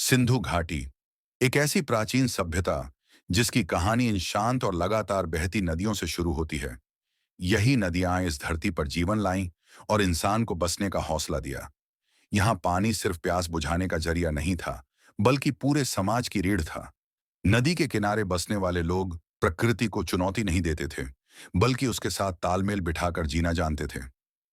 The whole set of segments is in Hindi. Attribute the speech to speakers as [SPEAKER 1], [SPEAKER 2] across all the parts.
[SPEAKER 1] सिंधु घाटी एक ऐसी प्राचीन सभ्यता जिसकी कहानी इन शांत और लगातार बहती नदियों से शुरू होती है। यही नदियां इस धरती पर जीवन लाईं और इंसान को बसने का हौसला दिया। यहाँ पानी सिर्फ प्यास बुझाने का जरिया नहीं था, बल्कि पूरे समाज की रीढ़ था। नदी के किनारे बसने वाले लोग प्रकृति को चुनौती नहीं देते थे, बल्कि उसके साथ तालमेल बिठाकर जीना जानते थे।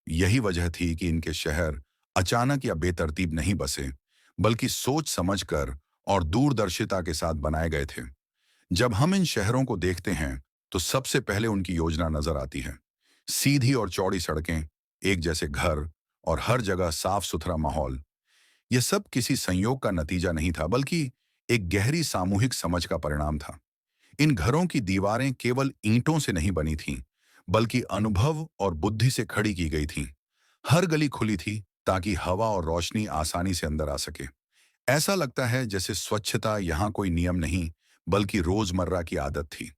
[SPEAKER 1] यही वजह थी कि इनके शहर अचानक या बेतरतीब नहीं बसे, बल्कि सोच समझकर और दूरदर्शिता के साथ बनाए गए थे। जब हम इन शहरों को देखते हैं, तो सबसे पहले उनकी योजना नजर आती है। सीधी और चौड़ी सड़कें, एक जैसे घर और हर जगह साफ सुथरा माहौल। यह सब किसी संयोग का नतीजा नहीं था, बल्कि एक गहरी सामूहिक समझ का परिणाम था। इन घरों की दीवारें केवल ईंटों से नहीं बनी थीं, बल्कि अनुभव और बुद्धि से खड़ी की गई थीं। हर गली खुली थी ताकि हवा और रोशनी आसानी से अंदर आ सके। ऐसा लगता है जैसे स्वच्छता यहाँ कोई नियम नहीं, बल्कि रोजमर्रा की आदत थी।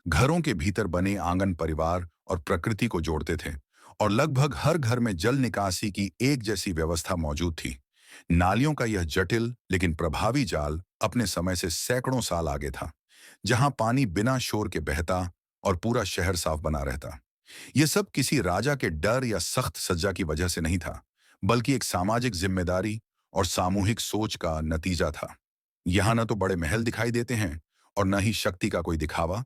[SPEAKER 1] घरों के भीतर बने आंगन परिवार और प्रकृति को जोड़ते थे, और लगभग हर घर में जल निकासी की एक जैसी व्यवस्था मौजूद थी। नालियों का यह जटिल लेकिन प्रभावी जाल अपने समय से सैकड़ों साल आगे था, जहां पानी बिना शोर के बहता और पूरा शहर साफ बना रहता। यह सब किसी राजा के डर या सख्त सजा की वजह से नहीं था, बल्कि एक सामाजिक जिम्मेदारी और सामूहिक सोच का नतीजा था। यहाँ न तो बड़े महल दिखाई देते हैं और न ही शक्ति का कोई दिखावा,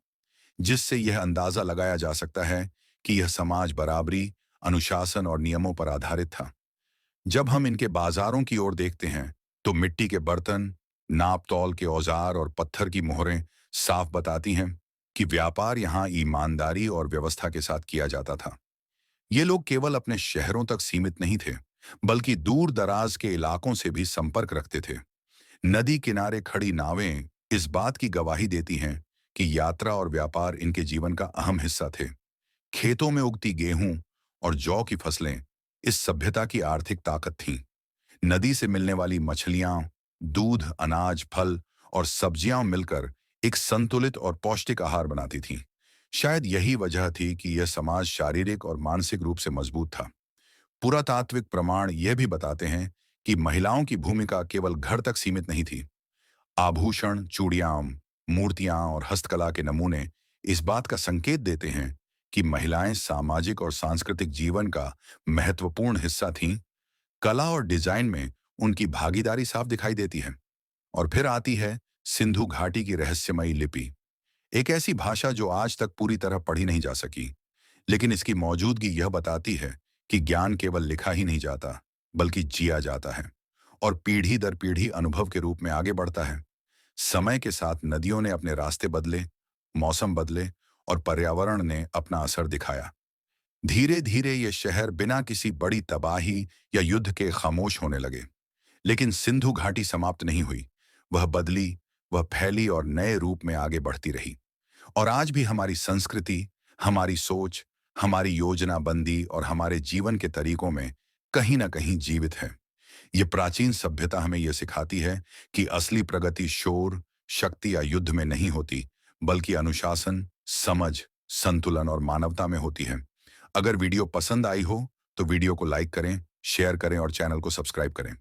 [SPEAKER 1] जिससे यह अंदाजा लगाया जा सकता है कि यह समाज बराबरी, अनुशासन और नियमों पर आधारित था। जब हम इनके बाजारों की ओर देखते हैं, तो मिट्टी के बर्तन, नाप तौल के औजार और पत्थर की मोहरें साफ बताती हैं कि व्यापार यहाँ ईमानदारी और व्यवस्था के साथ किया जाता था। ये लोग केवल अपने शहरों तक सीमित नहीं थे, बल्कि दूर दराज के इलाकों से भी संपर्क रखते थे। नदी किनारे खड़ी नावें इस बात की गवाही देती हैं कि यात्रा और व्यापार इनके जीवन का अहम हिस्सा थे। खेतों में उगती गेहूं और जौ की फसलें इस सभ्यता की आर्थिक ताकत थीं। नदी से मिलने वाली मछलियां, दूध, अनाज, फल और सब्जियां मिलकर एक संतुलित और पौष्टिक आहार बनाती थीं। शायद यही वजह थी कि यह समाज शारीरिक और मानसिक रूप से मजबूत था। पुरातात्विक प्रमाण यह भी बताते हैं कि महिलाओं की भूमिका केवल घर तक सीमित नहीं थी। आभूषण, चूड़ियां, मूर्तियां और हस्तकला के नमूने इस बात का संकेत देते हैं कि महिलाएं सामाजिक और सांस्कृतिक जीवन का महत्वपूर्ण हिस्सा थीं। कला और डिजाइन में उनकी भागीदारी साफ दिखाई देती है। और फिर आती है सिंधु घाटी की रहस्यमयी लिपि, एक ऐसी भाषा जो आज तक पूरी तरह पढ़ी नहीं जा सकी, लेकिन इसकी मौजूदगी यह बताती है कि ज्ञान केवल लिखा ही नहीं जाता, बल्कि जिया जाता है और पीढ़ी दर पीढ़ी अनुभव के रूप में आगे बढ़ता है। समय के साथ नदियों ने अपने रास्ते बदले, मौसम बदले और पर्यावरण ने अपना असर दिखाया। धीरे धीरे ये शहर बिना किसी बड़ी तबाही या युद्ध के खामोश होने लगे। लेकिन सिंधु घाटी समाप्त नहीं हुई। वह बदली, वह फैली और नए रूप में आगे बढ़ती रही। और आज भी हमारी संस्कृति, हमारी सोच, हमारी योजनाबंदी और हमारे जीवन के तरीकों में कहीं ना कहीं जीवित है। ये प्राचीन सभ्यता हमें यह सिखाती है कि असली प्रगति शोर, शक्ति या युद्ध में नहीं होती, बल्कि अनुशासन, समझ, संतुलन और मानवता में होती है। अगर वीडियो पसंद आई हो, तो वीडियो को लाइक करें, शेयर करें और चैनल को सब्सक्राइब करें।